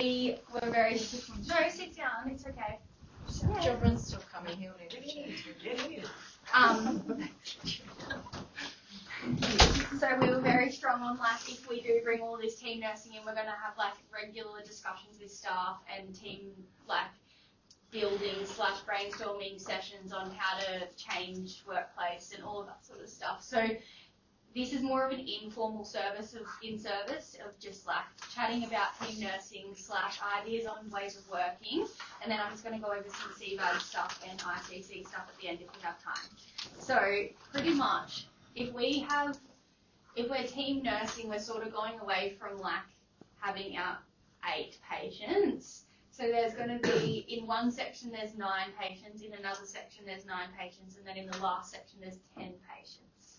we were very... No, sit down. It's okay. Children's still coming. He'll need to So we were very strong on like if we do bring all this team nursing in, we're going to have like regular discussions with staff and team like building / brainstorming sessions on how to change workplace and all of that sort of stuff. So this is more of an informal service of in-service of just like chatting about team nursing / ideas on ways of working, and then I'm just going to go over some CVAD stuff and ICC stuff at the end if we have time. So pretty much if we're team nursing, we're sort of going away from like having our 8 patients. So there's going to be, in one section there's 9 patients, in another section there's 9 patients, and then in the last section there's 10 patients.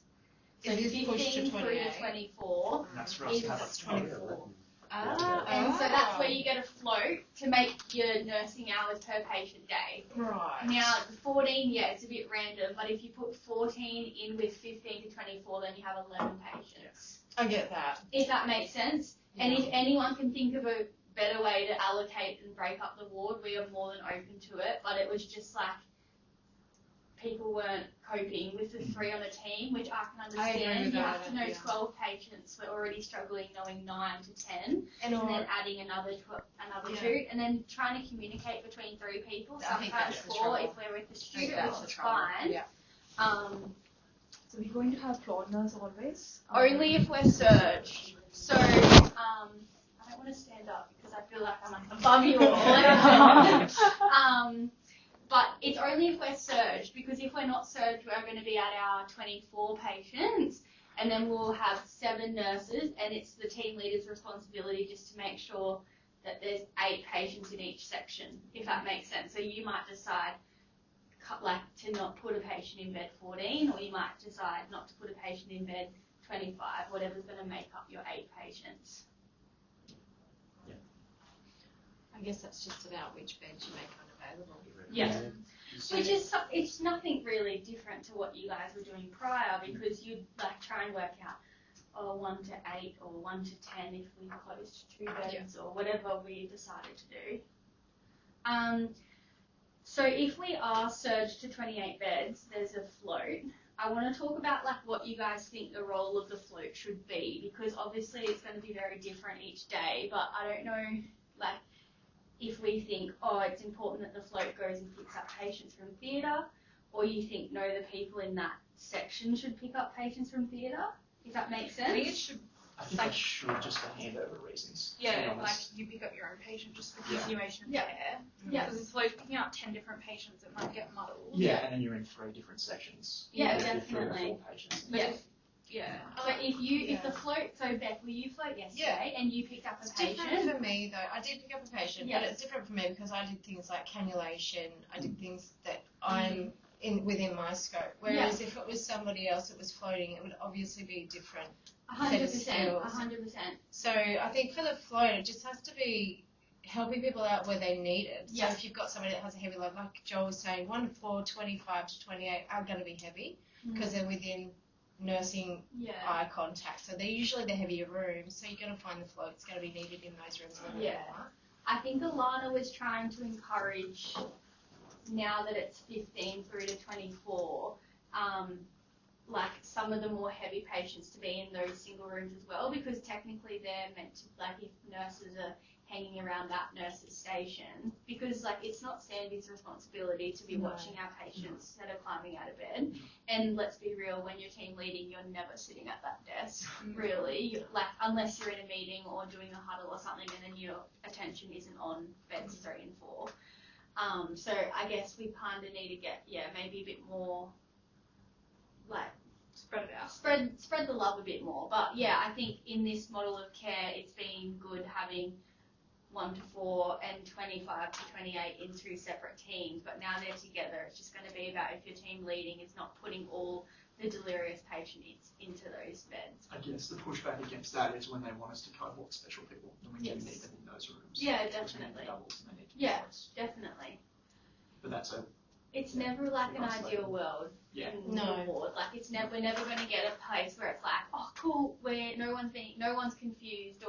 So 15 through to 24 That's for us is to have 24. And so that's where you get a float to make your nursing hours per patient day. Right. Now, the 14, yeah, it's a bit random, but if you put 14 in with 15 to 24, then you have 11 patients. I get that. If that makes sense. Yeah. And if anyone can think of a better way to allocate and break up the ward, we are more than open to it, but it was just like people weren't coping with the 3 on a team, which I can understand. You have to know 12 patients. We're already struggling knowing 9 to 10, and then adding another 2, and then trying to communicate between 3 people. Sometimes 4 if we're with the student, which is fine. Yeah. So we're going to have floor nurse always? Only if we're surged. So I don't want to stand up because I feel like I'm like above you all. But it's only if we're surged, because if we're not surged, we're going to be at our 24 patients, and then we'll have 7 nurses, and it's the team leader's responsibility just to make sure that there's 8 patients in each section, if that makes sense. So you might decide to not put a patient in bed 14, or you might decide not to put a patient in bed 25, whatever's going to make up your 8 patients. Yeah. I guess that's just about which beds you make unavailable. Yeah. Which is, it's nothing really different to what you guys were doing prior, because you'd like try and work out 1 to 8 or 1 to 10 if we closed 2 beds or whatever we decided to do. So if we are surged to 28 beds, there's a float. I want to talk about like what you guys think the role of the float should be, because obviously it's going to be very different each day, but I don't know like if we think, it's important that the float goes and picks up patients from theatre, or you think, no, the people in that section should pick up patients from theatre, if that makes sense. I think it should. I think it should just for handover reasons. Yeah, like you pick up your own patient just for continuation of care. Yeah. Because if we're picking up 10 different patients, it might get muddled. Yeah, and then you're in 3 different sections. Yeah, definitely. 3 or 4 patients. But if the float, so Beth, will you float yesterday and you picked up a patient? It's different for me though. I did pick up a patient, but it's different for me because I did things like cannulation. I did things that I'm within my scope. Whereas if it was somebody else that was floating, it would obviously be different. 100%. So I think for the float, it just has to be helping people out where they need it. So if you've got somebody that has a heavy load, like Joel was saying, 1 to 4, 25 to 28 are going to be heavy because they're within nursing eye contact. So they're usually the heavier rooms. So you're going to find the float's going to be needed in those rooms. I think Alana was trying to encourage, now that it's 15 through to 24, like some of the more heavy patients to be in those single rooms as well, because technically they're meant to, like if nurses are hanging around that nurse's station, because like it's not Sandy's responsibility to be watching our patients that are climbing out of bed. And let's be real, when you're team leading, you're never sitting at that desk, really, like unless you're in a meeting or doing a huddle or something, and then your attention isn't on beds 3 and 4. So I guess we kind of need to get maybe a bit more like spread it out, spread the love a bit more. But I think in this model of care, it's been good having 1 to 4 and 25 to 28 in 2 separate teams, but now they're together. It's just going to be about, if your team leading, is not putting all the delirious patients into those beds. I guess the pushback against that is when they want us to cohort special people, and we do need them in those rooms. Yeah, definitely. Doubles and they need to be close. Definitely. But that's a It's never like an ideal world Yeah. in the ward. Like we're never going to get a place where it's like, oh cool, where no one's confused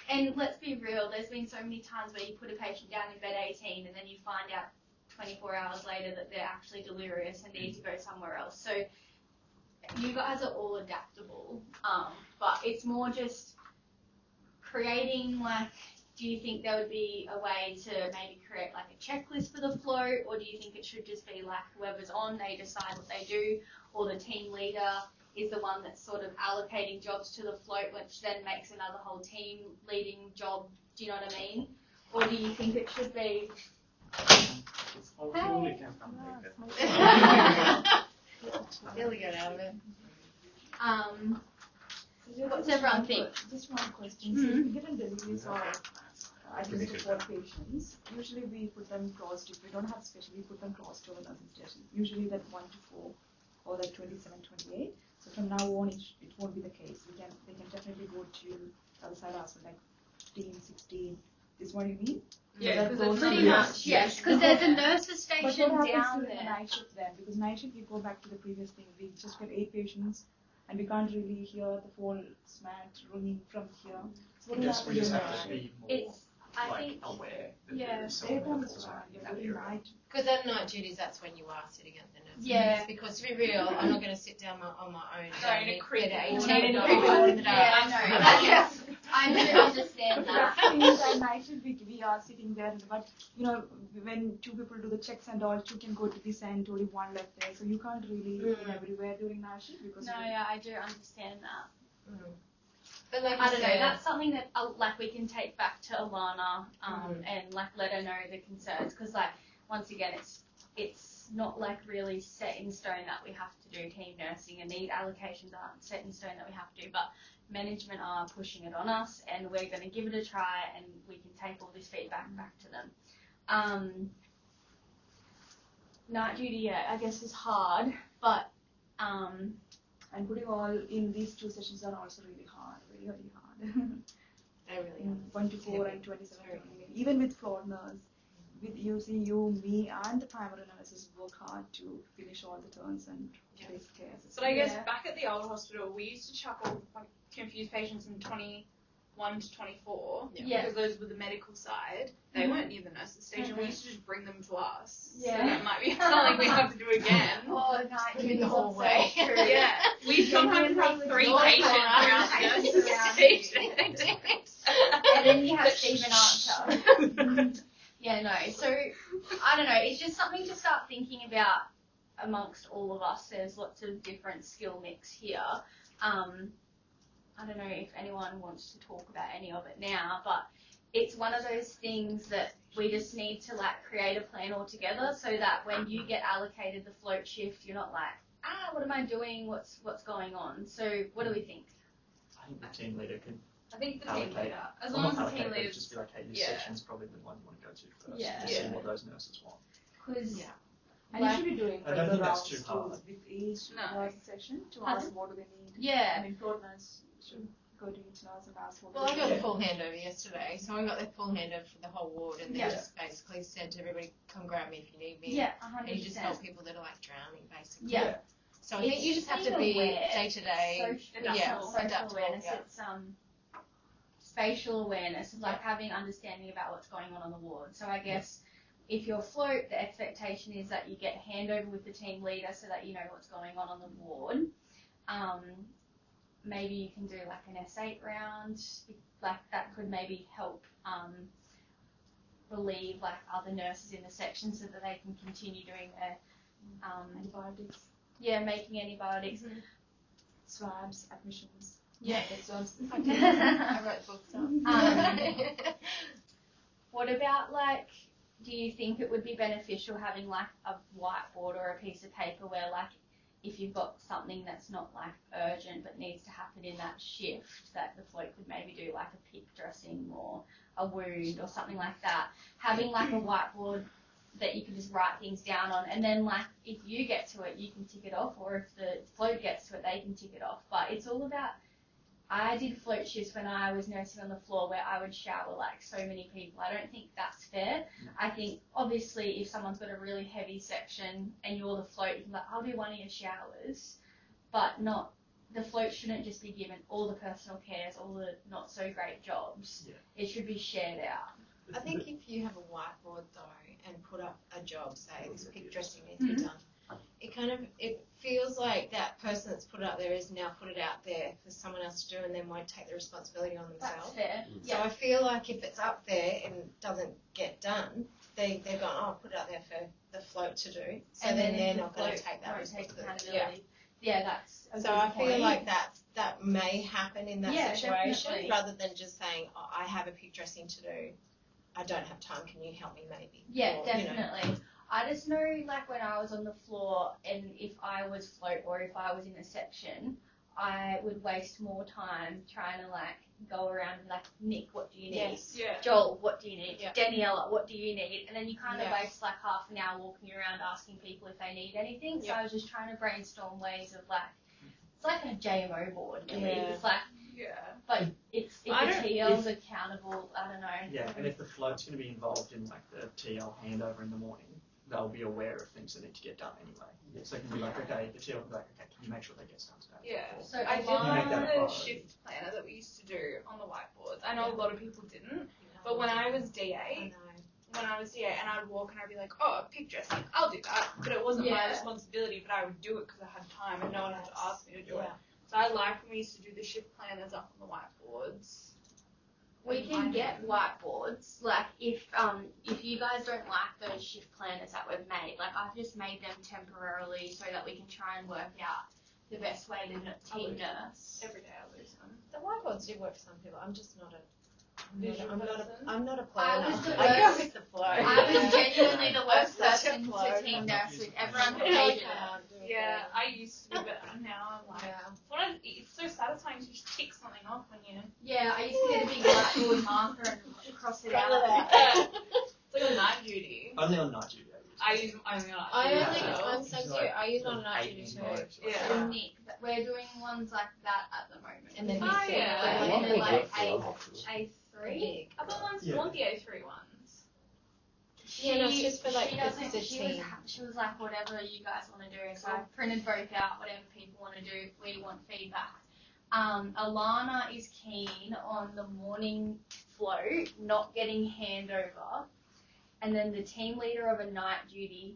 and let's be real, there's been so many times where you put a patient down in bed 18 and then you find out 24 hours later that they're actually delirious and need to go somewhere else. So you guys are all adaptable, but it's more just creating do you think there would be a way to maybe create like a checklist for the float, or do you think it should just be like whoever's on, they decide what they do, or the team leader is the one that's sort of allocating jobs to the float, which then makes another whole team leading job, do you know what I mean? Or do you think it should be... Really get out of it. What's everyone think? Just one question. So if we get a disease or support patients, usually we put them crossed. If we don't have special, we put them crossed to a nursing station. Usually that 1 to 4 or like 27, 28. So from now on, it won't be the case. They can definitely go to the other side as well, like 15, 16. Is what you mean? Yeah, because pretty much, yes. Because there's a nurse's station down down there. there. Night shift then, because night shift we go back to the previous thing. We just get 8 patients, and we can't really hear the whole smat ringing from here. So what I guess we just do? have to be more I think aware that yeah. there's someone Daytime else is around fine. in Yeah, that every area. night. Because at night duties, that's when you are sitting at the nurse's Yeah. desk. Because to be real, I'm not going to sit down on my own. Going to creep at all 18 and night. creep all in the dark. Yeah, I know. I do understand that. At night shift we are sitting there, but when 2 people do the checks and all, 2 can go to this end, only 1 left there, so you can't really be everywhere during night shift because No, yeah, I do understand that. But like I you don't know. said, That's something that we can take back to Alana and let her know the concerns, because once again it's not really set in stone that we have to do team nursing, and these allocations aren't set in stone that we have to do, but management are pushing it on us, and we're going to give it a try, and we can take all this feedback back to them. Night duty, I guess, is hard, but and putting all in these 2 sessions are also really hard, really hard. they really are. 1 to 4 and 27. Even with floor nurse, with using me and the primary nurses work hard to finish all the turns and take care. But I guess back at the old hospital, we used to chuckle confused patients in 21 to 24 because those were the medical side. They weren't near the nurses station. We used to just bring them to us. Yeah. So that might be something we have to do again. oh, night In duty the hallway. So true. Yeah, we sometimes have 3 Your patients car, around the patients nurses around station. And then you have Stephen answer. Yeah, no. So I don't know. It's just something to start thinking about amongst all of us. There's lots of different skill mix here. I don't know if anyone wants to talk about any of it now, but it's one of those things that we just need to create a plan altogether, so that when you get allocated the float shift, you're not what am I doing? What's going on? So what do we think? I think the team leader could I think the team allocate, leader, as well, long as not the team allocate, but leader, just be like, hey, this yeah. section's probably the one you want to go to first, Yeah. to see Yeah. what those nurses want. Because And you should be doing I don't think that's rounds too hard. with each No. nurse session to Pardon? ask what do they need. yeah. I mean, floor nurse should go to each nurse and ask what Well, I do got they the full handover yesterday, so I got the full handover for the whole ward, and they Yeah. just basically said to everybody, "Come grab me if you need me." Yeah, And you just 100%. help people that are drowning, basically. Yeah. So I think you just have to be day to day. Social adaptable, awareness. yeah. It's spatial awareness of having understanding about what's going on the ward. So I guess if you're float, the expectation is that you get handover with the team leader so that you know what's going on the ward. Maybe you can do an S8 round, that could maybe help relieve other nurses in the section so that they can continue doing their antibiotics, making antibiotics. swabs, admissions. Yeah. That's all. I wrote books up. What about do you think it would be beneficial having a whiteboard or a piece of paper where if you've got something that's not urgent but needs to happen in that shift, that the float could maybe do a pick dressing or a wound or something like that, having a whiteboard that you can just write things down on, and then if you get to it you can tick it off, or if the float gets to it they can tick it off. But it's all about I did float shifts when I was nursing on the floor where I would shower like so many people. I don't think that's fair. I think obviously if someone's got a really heavy section and you're the float, you can be like, I'll do one of your showers, but not, the float shouldn't just be given all the personal cares, all the not so great jobs. Yeah. It should be shared out. I think if you have a whiteboard though and put up a job, say this pig dressing needs to be done, it feels like that person that's put it up there is now put it out there for someone else to do and then won't take the responsibility on themselves. That's fair. So I feel like if it's up there and doesn't get done, they've gone, oh, I'll put it out there for the float to do. So And then they're if the not going to float take that won't responsibility. accountability. Yeah, that's a So good I feel point. like that may happen in that Yeah, situation definitely. rather than just saying, oh, I have a pig dressing to do. I don't have time. Can you help me maybe? Yeah, Or, definitely. I just know, like, when I was on the floor and if I was float or if I was in a section, I would waste more time trying to, like, go around and, like, Nick, what do you need? Yes. Yeah. Joel, what do you need? Yeah. Daniela, what do you need? And then you kind of Yeah. waste, like, half an hour walking around asking people if they need anything. So Yeah. I was just trying to brainstorm ways of, like, it's like a JMO board, really. Yeah. It's like, Yeah. but it's if I the don't- TL's accountable, I don't know. Yeah, and if the float's going to be involved in like the TL handover in the morning, they'll be aware of things that need to get done anyway. So they can be like, okay, the TL will be like, okay, can you make sure that gets done today? Yeah. So I did Alana- like Make that a the priority. shift planner that we used to do on the whiteboards. I know Yeah. a lot of people didn't, but when I was DA, and I'd walk and I'd be like, oh, pig dressing, I'll do that. But it wasn't my Yeah. responsibility, but I would do it because I had time and no one had to ask me to do it. Yeah. So I liked when we used to do the shift planners up on the whiteboards. We can get whiteboards. Like if you guys don't like those shift planners that we've made, like I've just made them temporarily so that we can try and work out the best way to team nurse. Every day I lose them. The whiteboards do work for some people. I'm just not a. Visual person? I'm not a I planner. was the I go worst- with the flow. I was genuinely the worst I'm such a person flow. to team nurse with. Everyone I hated it. can't do it. Yeah, I used to, but now I'm like, Yeah. it's so satisfying to just tick something off when you. Yeah, I used to get a big whiteboard marker and cross it out. It's like a night duty. Only on night duty. I use only on I night only, duty. I'm so sorry. I use one night duty too. Yeah. Nick, we're doing ones like that at the moment. And then Oh, yeah. And then like Whiteboards A3. Big. Other ones Yeah. want the A3 ones. Yeah, no, it's just for, like, she the doesn't. team. She was like, whatever you guys want to do. So I printed both out. Whatever people want to do, we want feedback. Alana is keen on the morning float, not getting handover, and then the team leader of a night duty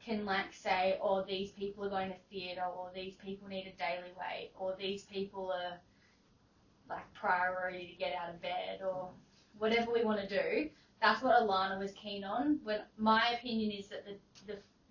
can like say, oh, these people are going to theatre, or these people need a daily wait, or these people are like priority to get out of bed, or whatever we want to do. That's what Alana was keen on. When my opinion is that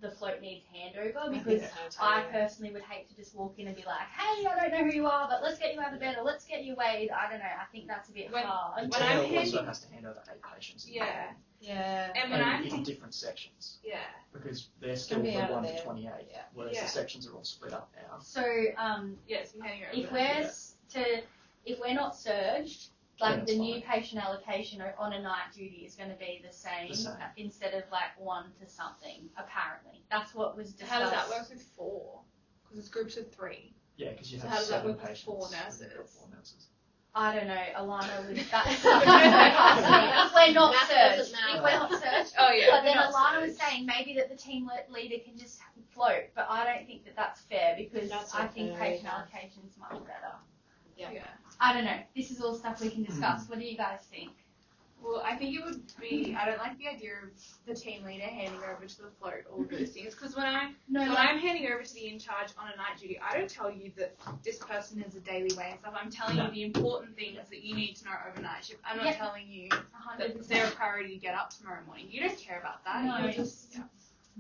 the float needs handover, because I personally would hate to just walk in and be like, hey, I don't know who you are, but let's get you out of bed, or let's get you weighed. I don't know. I think that's a bit hard. When I'm also handing, has to hand over 8 patients. yeah, Yeah. and when I'm in different sections, yeah, because they're still be from out of 1 to there. 28, Yeah. whereas Yeah. the sections are all split up now. So yes, I'm handing over. if that. if we're not surged, Yeah, like that's the new fine. patient allocation on a night duty is going to be the same, The same. instead of like 1 to something. Apparently, that's what was discussed. How does that work with 4? Because it's groups of 3. Yeah, because you So have how does that 7 work with patients. 4 and you've nurses? got 4 nurses. I don't know. Alana would. That's if we're not Math surged. doesn't matter. If we're not surged. Oh yeah. But then we're not Alana was surged. saying maybe that the team leader can just float, but I don't think that that's fair, because That's I not think fair patient either. allocation is much better. Yeah. Yeah. I don't know. This is all stuff we can discuss. What do you guys think? Well, I think it would be. I don't like the idea of the team leader handing over to the float all of those things. Because when I'm handing over to the in charge on a night duty, I don't tell you that this person has a daily weigh and stuff. I'm telling you the important things that you need to know overnight shift. I'm not Yeah. telling you 100%. that they're a priority to get up tomorrow morning. You don't care about that. No. You're just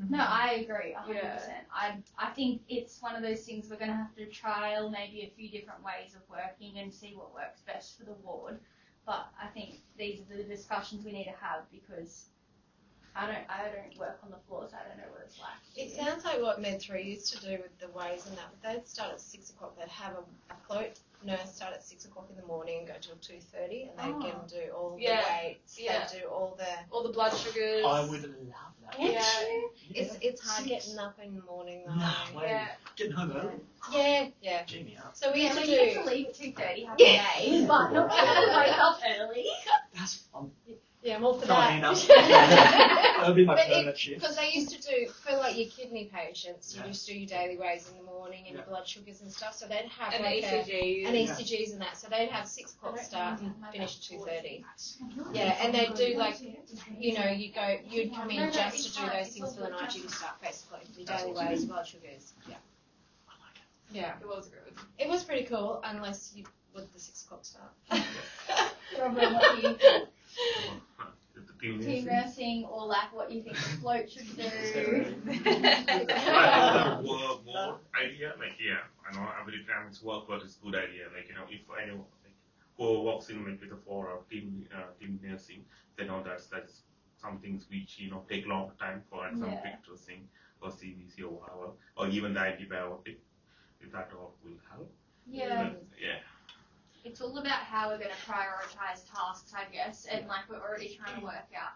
No, I agree, 100%. Yeah. I think it's one of those things we're going to have to trial maybe a few different ways of working and see what works best for the ward. But I think these are the discussions we need to have, because I don't work on the floors. I don't know what it's like. It sounds like what Med 3 used to do with the ways and that, but they'd start at 6 o'clock. They'd have a float nurse start at 6 o'clock in the morning and go till 2:30, and they'd get them do all the weights. Yeah. They'd do all the. all the blood sugars. I would love that. It's hard getting up in the morning though. No way. Getting home early. Yeah. Gee me up. So we used to you do. get to leave at 2:30, happy days, but not being able to wake up early. That's fun. Yeah, I'm all for Not that. enough. That'll be my permanent shift. Because they used to do, for like your kidney patients, you Yeah. just do your daily weighs in the morning and your blood sugars and stuff. So they'd have And like ECGs. an ECGs and that. So they'd have 6 o'clock start and finish at 2:30. Yeah, and they'd do like, you'd come in just to do those things for the night duty stuff, basically. Your daily weighs, blood sugars. Yeah. I like it. Yeah. It was good. It was pretty cool, unless you with the 6 o'clock start. Robin, what do you think? Team Team nursing, or like what you think the float should do? more idea, like I know every time it's work, but it's good idea. Like if anyone who walks in like with a 4 or team nursing, they know that's some things which take long time. For example, picturing or CBC or whatever, or even the antibiotic. If that all will help. Yeah. Yeah. It's all about how we're going to prioritise tasks, I guess, and like we're already trying to work out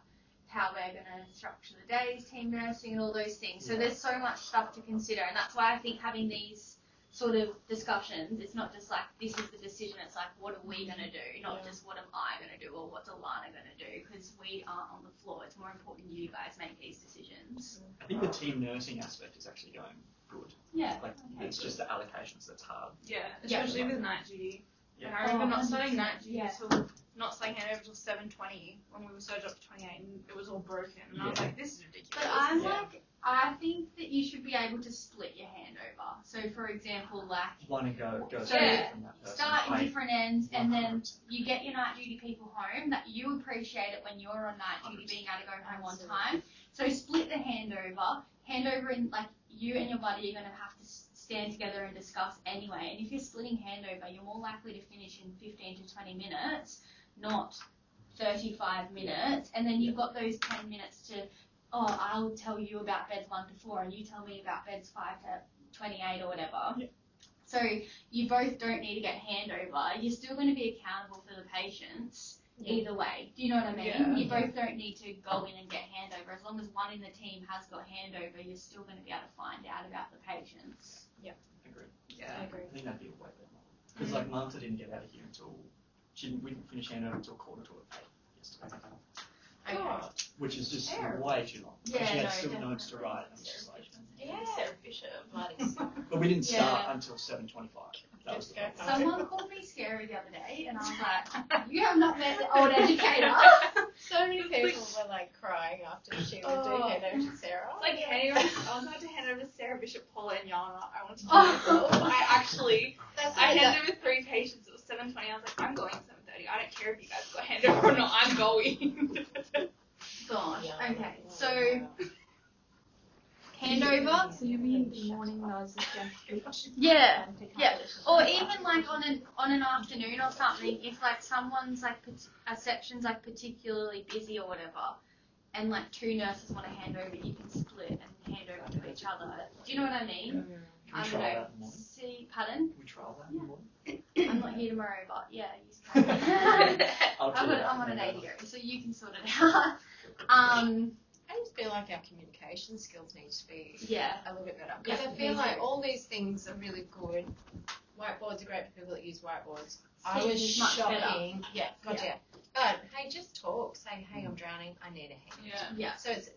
how we're going to structure the days, team nursing, and all those things. So there's so much stuff to consider, and that's why I think having these sort of discussions, it's not just like this is the decision. It's like what are we going to do, not just what am I going to do or what's Alana going to do, because we aren't on the floor. It's more important you guys make these decisions. I think the team nursing aspect is actually going good. Yeah. Like it's just the allocations that's hard. Yeah, especially with night duty. Yeah. Like, I remember not starting night duty till not starting handover till 7:20 when we were surged up to 28 and it was all broken. And I was like, this is ridiculous. But I'm like, I think that you should be able to split your handover. So for example, like One and go So, straight from that person. start in different ends, and then 100%. you get your night duty people home. That you appreciate it when you're on night duty, being able to go home on time. So split the handover. Handover in like you and your buddy are going to have to stand together and discuss anyway. And if you're splitting handover, you're more likely to finish in 15 to 20 minutes, not 35 minutes. And then you've got those 10 minutes to, I'll tell you about beds 1 to 4, and you tell me about beds 5 to 28 or whatever. Yep. So you both don't need to get handover. You're still going to be accountable for the patients. Either way, do you know what I mean? Yeah. You both don't need to go in and get handover. As long as one in the team has got handover, you're still going to be able to find out about the patients. Agreed. Yeah. I agree. I think that'd be a way better model. Because like Martha didn't get out of here until we didn't finish handover until 7:45 yesterday. Which is just way too long. Yeah, she had no, still definitely. notes to write. And just like, Sarah Bishop. but we didn't start until 7:25. That was the problem. Someone called me scary the other day, and I was like, "You have not met the old educator." So many people were like crying after she would do handover to Sarah. It's like handing over, I was about to hand over to Sarah Bishop, Paula, and Yana. I wanted to do myself. I handed over 3 patients. It was 7:20. I was like, I'm going 7:30. I don't care if you guys got handover or not. I'm going. Gosh. Okay. So handover. So you mean the morning nurses can switch? Yeah. And take Yeah. candidates? Or even like on an afternoon or something, if like someone's like a section's like particularly busy or whatever, and like 2 nurses want to hand over, you can split and hand over to each other. Do you know what I mean? Can I we don't trial know. that in the morning? See, pardon? Can we trial that in the morning? I'm not here tomorrow, but yeah, you can. I'll do that. I'm on an 80, so you can sort it out. I just feel like our communication skills need to be Yeah. a little bit better. Because Yeah, I feel me like too. all these things are really good. Whiteboards are great for people that use whiteboards. I Teams was is much better. shocking. Yeah, gotcha. But hey, just talk. Say, hey, I'm drowning. I need a hand. Yeah. Yeah. So it's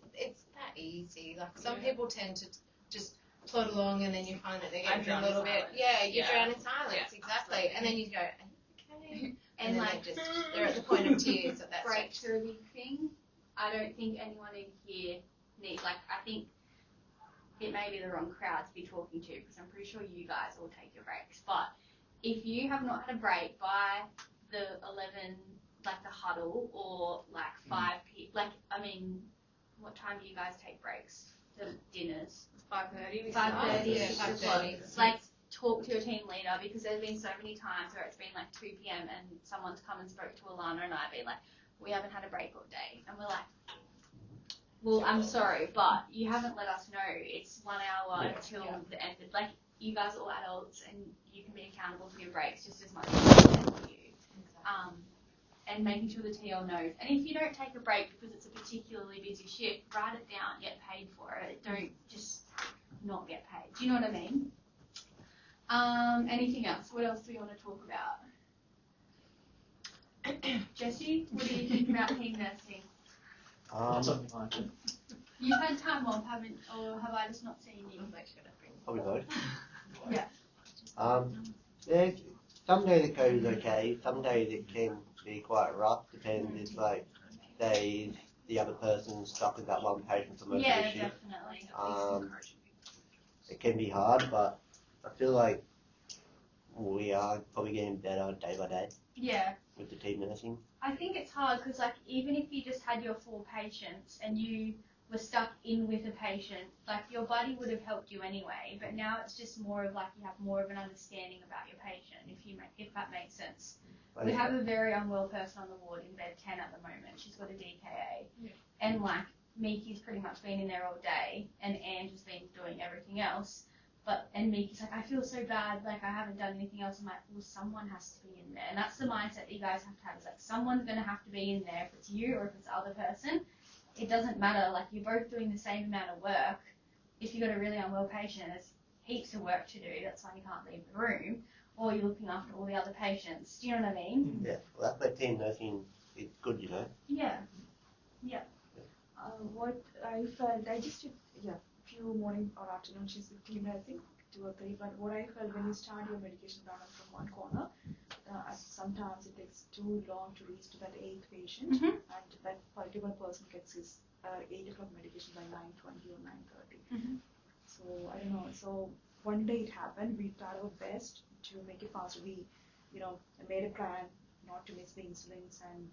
that easy. Like some Yeah. people tend to just plod along, and then you find that they're I getting drown a in little bit. silence. Yeah, you Yeah. drown in silence. Yeah, Exactly. And then you go, are you okay? And then like they're at the point of tears at that breaks stage. are a big thing. I don't think anyone in here I think it may be the wrong crowd to be talking to, because I'm pretty sure you guys all take your breaks. But if you have not had a break by the 11, like the huddle, or like 5 what time do you guys take breaks? The dinners. 5:30. 5:30. Yeah, 5:30. Like talk to your team leader, because there's been so many times where it's been like 2 p.m. and someone's come and spoke to Alana and I, been like, we haven't had a break all day, and we're like, well, I'm sorry, but you haven't let us know. It's 1 hour until the end. Like, you guys are all adults, and you can be accountable for your breaks just as much as I can for you. and making sure the TL knows. And if you don't take a break because it's a particularly busy shift, write it down, get paid for it. Don't just not get paid. Do you know what I mean? Anything else? What else do we want to talk about? Jesse, what do you think about team nursing? Something like it. You've had time off, haven't, or have I just not seen you? Probably both. Yeah. Yeah, some days it goes okay, some days it can be quite rough, depends if like days the other person's stuck with that one patient for most of the shift. Definitely. It can be hard, but I feel like we are probably getting better day by day. Yeah. With the team nursing. I think it's hard because, like, even if you just had your 4 patients and you were stuck in with a patient, like, your buddy would have helped you anyway. But now it's just more of like you have more of an understanding about your patient, if that makes sense. We have a very unwell person on the ward in bed 10 at the moment. She's got a DKA, and like Miki's pretty much been in there all day, and Ange has been doing everything else. And Miki's like, I feel so bad, like I haven't done anything else. I'm like, well, someone has to be in there. And that's the mindset that you guys have to have. It's like, someone's going to have to be in there. If it's you or if it's the other person, it doesn't matter. Like, you're both doing the same amount of work. If you've got a really unwell patient, there's heaps of work to do. That's why you can't leave the room. Or you're looking after all the other patients. Do you know what I mean? Yeah, well, that's why team nursing is good, you know. Yeah. What I felt, I just did, few morning or afternoon shifts with team nursing, 2 or 3, but what I felt when you start your medication balance from one corner, sometimes it takes too long to reach to that 8th patient, and that particular person gets his 8 o'clock medication by 9:20 or 9:30. So, I don't know, so one day it happened, we tried our best to make it faster. We, made a plan not to miss the insulins and,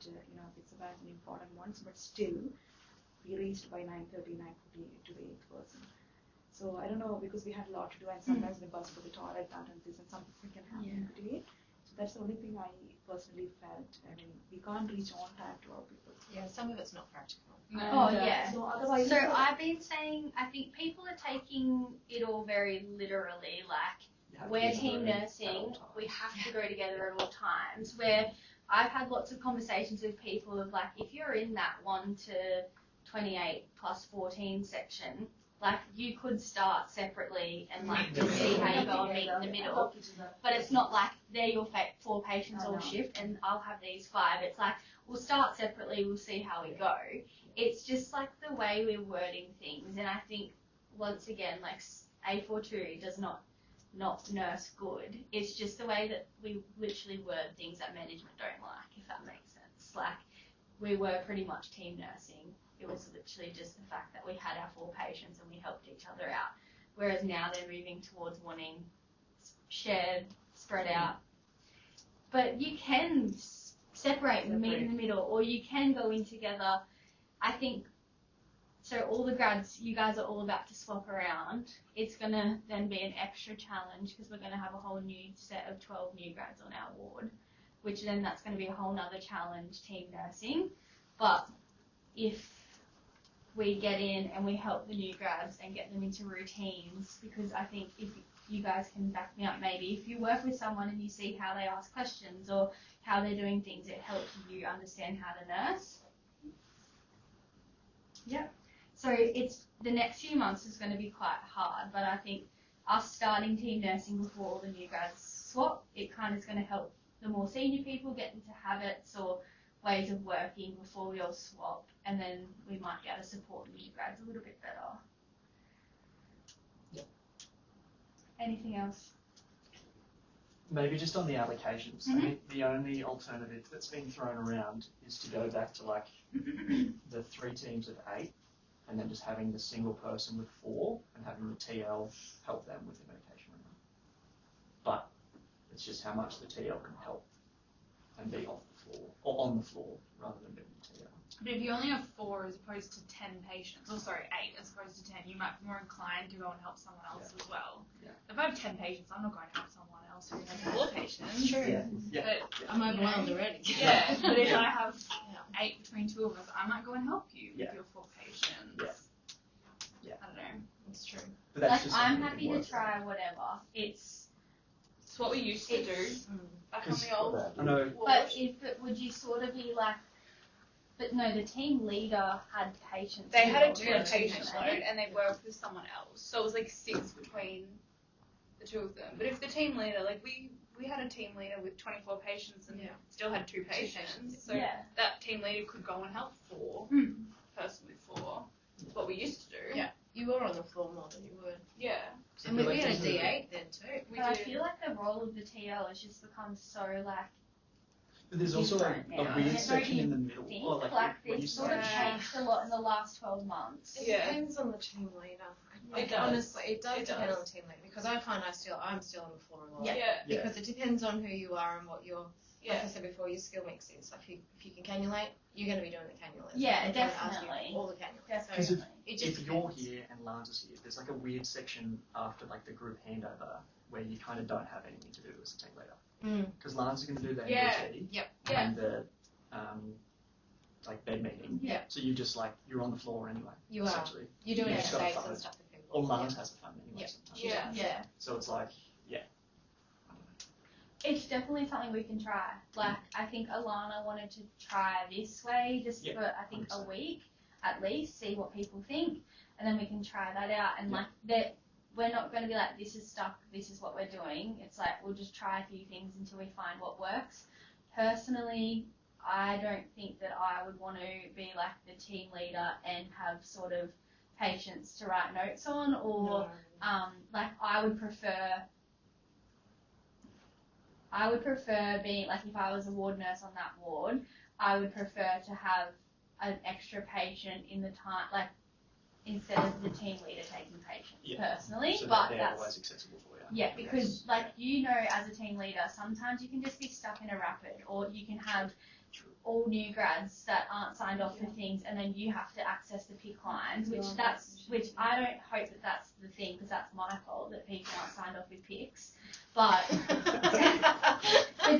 it's about an important ones, but still, we reached by 9:30, 9:40 to the 8th person. So I don't know, because we had a lot to do, and sometimes the bus to the toilet, that and this, and something can happen today. So that's the only thing I personally felt. I mean, we can't reach on time to our people. Yeah, some of it's not practical. So otherwise, So I've been saying, I think people are taking it all very literally, like, we're team nursing, we have to go together at all times, where I've had lots of conversations with people of like, if you're in that 1 to 28 plus 14 section, like you could start separately and like just see how you go and meet in the middle, but it's not like they're your 4 patients all shift and I'll have these 5. It's like, we'll start separately, we'll see how we go. It's just like the way we're wording things, and I think once again, like A42 does not nurse good. It's just the way that we literally word things that management don't like, if that makes sense. Like, we were pretty much team nursing. It was literally just the fact that we had our 4 patients and we helped each other out. Whereas now they're moving towards wanting shared, spread out. But you can separate and meet in the middle, or you can go in together. I think, so all the grads, you guys are all about to swap around. It's going to then be an extra challenge because we're going to have a whole new set of 12 new grads on our ward, which then that's going to be a whole nother challenge, team nursing. But if we get in and we help the new grads and get them into routines, because I think if you guys can back me up, maybe if you work with someone and you see how they ask questions or how they're doing things, it helps you understand how to nurse. Yep. So it's the next few months is going to be quite hard, but I think us starting team nursing before all the new grads swap, it kind of is going to help the more senior people get into habits or ways of working before we all swap, and then we might be able to support the new grads a little bit better. Yep. Anything else? Maybe just on the allocations. I think the only alternative that's been thrown around is to go back to like the 3 teams of 8, and then just having the single person with 4 and having the TL help them with the medication room. But it's just how much the TL can help and be off the floor, or on the floor, rather than being the TL. But if you only have 4 as opposed to 10 patients, 8 as opposed to 10, you might be more inclined to go and help someone else as well. Yeah. If I have 10 patients, I'm not going to help someone else who has 4 patients. True. But I'm overwhelmed already. yeah, but if I have 8 between 2 of us, I might go and help you with your 4 patients. Yeah. I don't know. It's true. But that's Like, just I'm something happy we can to work try out. whatever. It's It's what we used to do back on the old I know. But would you sort of be like, but no, the team leader had patients. They had a involved, 2-patient didn't they? load and they worked with someone else. So it was like 6 between the two of them. But if the team leader, like we had a team leader with 24 patients and still had 2 patients. So that team leader could go and help 4, person with 4. That's what we used to do. Yeah. You were on the floor more than you were. Yeah. And we had a D8 then too. But I feel like the role of the TL has just become so like. But there's also a now. weird And section in the middle. Think, Or like when you this sort of changed a lot in the last 12 months. It Yeah. depends on the team leader. It does. Honestly, it does It depend does. on the team leader because I find I'm still on the floor a lot. Yeah. Because it depends on who you are and what your, like Yeah. I said before, your skill mix is. Like if you can cannulate, you're going to be doing the cannulas. Yeah, They're gonna ask you definitely. all the cannulas. Because Definitely. It just if you're depends. here and Lance is here, there's like a weird section after like the group handover where you kind of don't have anything to do as a team leader. Because Lance is going to do the Yeah. MDT Yeah. and the like bed meeting. Yeah. So you just like you're on the floor anyway. You are. Essentially. You're doing Yeah. your Just gotta states follow and it. stuff with people. Or Lance has the fun anyway Yeah. sometimes. Yeah. Yeah. So it's like, It's definitely something we can try. Like, I think Alana wanted to try this way just for, I think, 100%. a week at least, see what people think, and then we can try that out. And, Yeah. like, that we're not going to be like, this is stuck, this is what we're doing. It's like, we'll just try a few things until we find what works. Personally, I don't think that I would want to be, like, the team leader and have sort of patients to write notes on, or, like, I would prefer being, like, if I was a ward nurse on that ward, I would prefer to have an extra patient in the time, like, instead of the team leader taking patients, personally. so but they're that's always accessible for you. yeah, because like as a team leader, sometimes you can just be stuck in a rapid, or you can have all new grads that aren't signed off for things, and then you have to access the PIC lines, which I don't hope that that's the thing, because that's my fault that people aren't signed off with PICs. But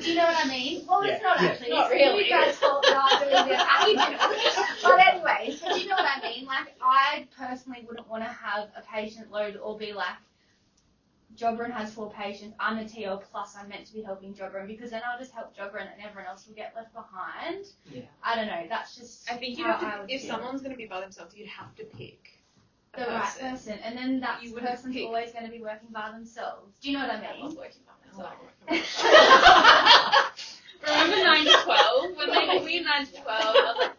do you know what I mean? Well, it's not actually. Not it's really. you guys' fault that I'm doing the packages. But anyways, but you know what I mean? Like, I personally wouldn't want to have a patient load or be like, Jobran has 4 patients, I'm a TL plus I'm meant to be helping Jobran, because then I'll just help Jobran and everyone else will get left behind. Yeah. I don't know, that's just I think you how have I to, would if feel. someone's going to be by themselves, you'd have to pick a The right person, and then that You wouldn't person's pick. always going to be working by themselves. Do you know what I I was mean? working by myself. Remember 9 to 12? When they put me in 9 to 12, I was like,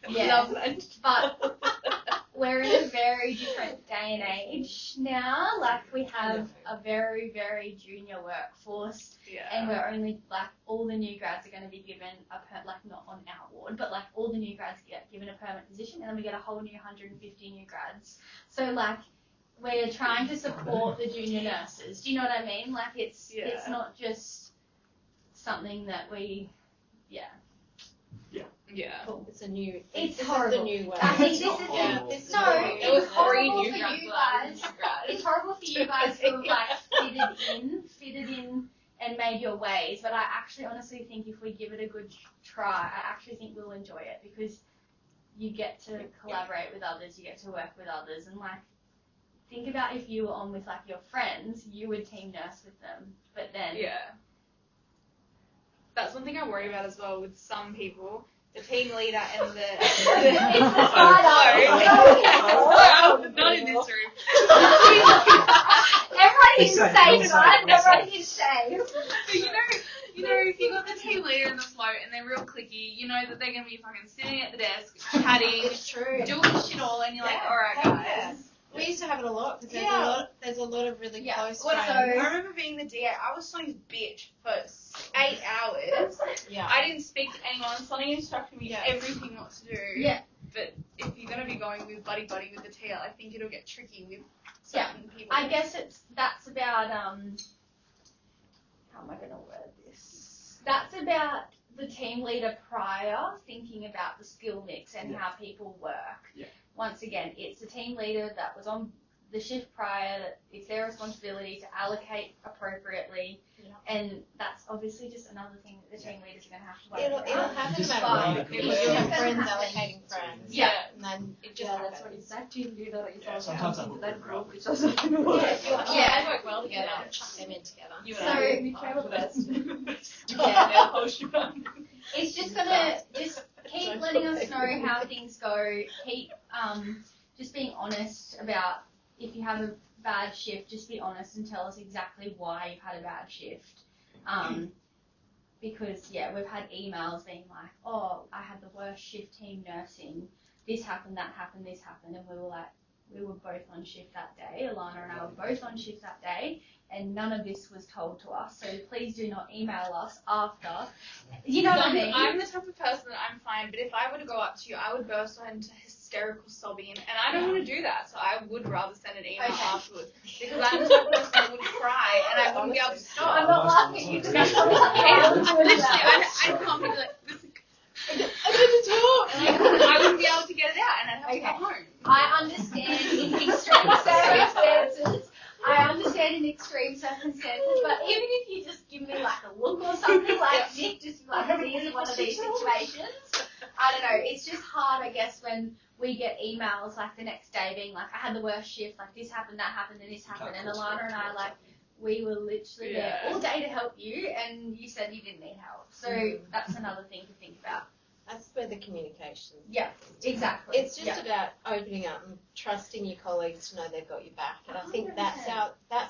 Yeah. love that. But we're in a very different day and age now. Like, we have a very, very junior workforce, and we're only, like, all the new grads are going to be given like, not on our ward, but, like, all the new grads get given a permanent position, and then we get a whole new 150 new grads. So, like, we're trying to support the junior nurses. Do you know what I mean? Like, it's not just something that we, Yeah. It's a new. It's this horrible. Is the new way. I think this is horrible. This is No, the new It was it's way. horrible new for grads you when I guys. was a grad. It's horrible for you guys who have, like, fitted in and made your ways, but I actually honestly think if we give it a good try, I actually think we'll enjoy it, because you get to collaborate with others, you get to work with others, and, like, think about if you were on with, like, your friends, you would team nurse with them, but then That's one thing I worry about as well with some people. The team leader and the it's the side not in this room. Everybody can say, guys. Everybody can say. But you know, if you got the team leader in the float and they're real clicky, you know that they're gonna be fucking sitting at the desk, chatting, It's true. doing shit all, and you're like, all right, guys. We used to have it a lot because Yeah. there's a lot of really close Well, friends. I remember being the DA. I was Sonny's bitch for 8 hours. Yeah. I didn't speak to anyone. Sonny instructed me Yeah. everything what to do. Yeah. But if you're gonna be going with buddy with the TL, I think it'll get tricky with certain people. I guess that's about how am I going to word this? That's about the team leader prior thinking about the skill mix and how people work. Yeah. Once again, it's the team leader that was on the shift prior, that it's their responsibility to allocate appropriately, and that's obviously just another thing that the team leaders are going to have to work It'll around. happen just no matter find what. a Because you'll have good friends balance. allocating friends. Yeah. And and it just Yeah, happens. that's what it's that team leader is Yeah, also sometimes into I'm that awkward, group right? which doesn't work. Yeah, they work well together. Chuck them in together. You So- and I. We try our best. Yeah. They'll hold you up. It's just gonna just keep letting us know how things go. Keep just being honest about if you have a bad shift. Just be honest and tell us exactly why you've had a bad shift. Because we've had emails being like, oh, I had the worst shift team nursing. This happened, that happened, this happened, and we were both on shift that day. Alana and I were both on shift that day, and none of this was told to us. So please do not email us after. You know what I mean? I'm the type of person that I'm fine, but if I were to go up to you, I would burst into hysterical sobbing, and I don't want to do that. So I would rather send an email afterwards because I'm the type of person that would cry and I wouldn't be able to stop. I'm not laughing at you. I can't be like, I need to talk. And I wouldn't be able to get it out, and I'd have to go home. I understand in extreme circumstances. But even if you just give me like a look or something, like Nick, just like these one of these situations. I don't know. It's just hard, I guess, when we get emails like the next day being like, I had the worst shift, like this happened, that happened, and this happened, and Alana and I like. We were literally there all day to help you, and you said you didn't need help. So that's another thing to think about. That's where the communication. Yeah, exactly. It's just about opening up and trusting your colleagues to know they've got your back. And I think that's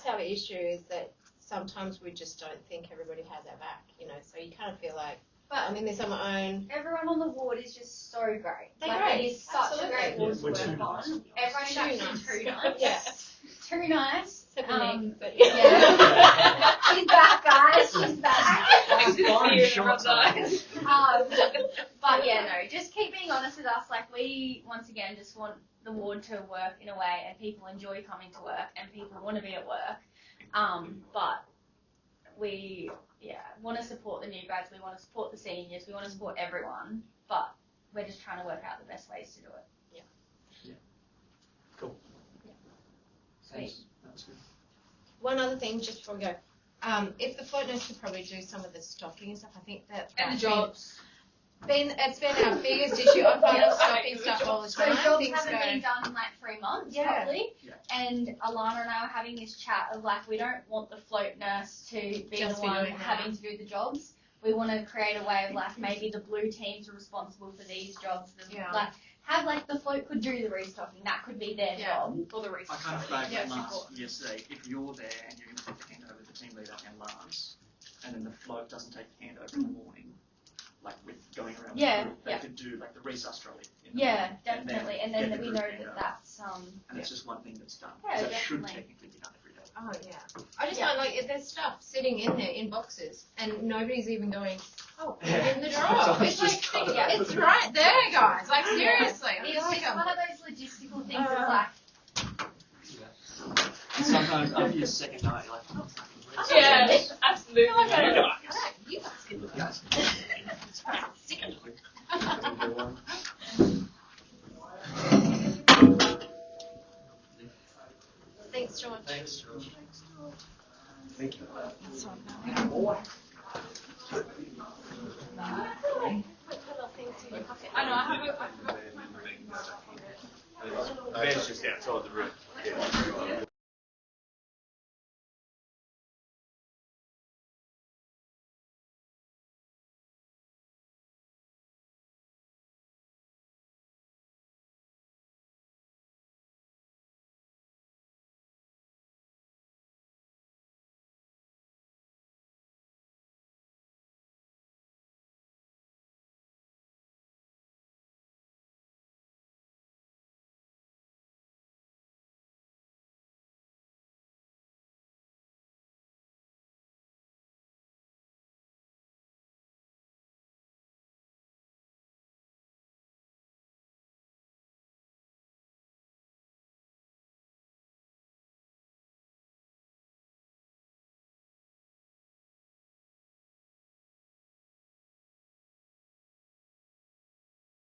our issue is that sometimes we just don't think everybody has our back, so you kind of feel like, I'm in this on my own. Everyone on the ward is just so great. They're great. It is such a great ward to We're too work nice. on. Everyone is actually too nice. Yeah. Too nice. Except for Nick, but Yeah. She's back, guys. She's back. But yeah, no, just keep being honest with us. Like we, once again, just want the ward to work in a way and people enjoy coming to work and people want to be at work. But we, want to support the new grads. We want to support the seniors. We want to support everyone. But we're just trying to work out the best ways to do it. Cool. Sweet. That's good. One other thing, just before we go, if the float nurse could probably do some of the stocking and stuff, I think that And the jobs. It's been our biggest issue. I find us stocking stuff all the So time. jobs Things haven't go- been done in like 3 months, Yeah. probably. Yeah. And Alana and I were having this chat of like, we don't want the float nurse to be Just the be one doing that. having to do the jobs. We want to create a way of like, maybe the blue teams are responsible for these jobs. Yeah. Like, have like the float could do the restocking. That could be their job. For the I research. kind of flagged Yeah, that support. last yesterday. If you're there and you're going to take the hand over the team leader and Lance, and then the float doesn't take the hand over in the morning, like with going around Yeah, the group, they yeah. could do like the resus trolley. In the Yeah, morning, definitely. And get then the we group know hand that over. that's And it's just one thing that's done. Yeah, So it should definitely. technically be done every day. Oh yeah. I just Yeah. find like if there's stuff sitting in there in boxes and nobody's even going, oh, put Yeah. it in the drawer. Someone's It's like just cut it it's open. right there, guys. Like seriously. I it's feel like just one of those logistical things of like, And sometimes after your second night, you're like, oh, Yeah, absolutely. you guys can do it. guys. Thanks, George. Thanks, George. Thank you. I know, I have a. The bench just outside the room. Yeah.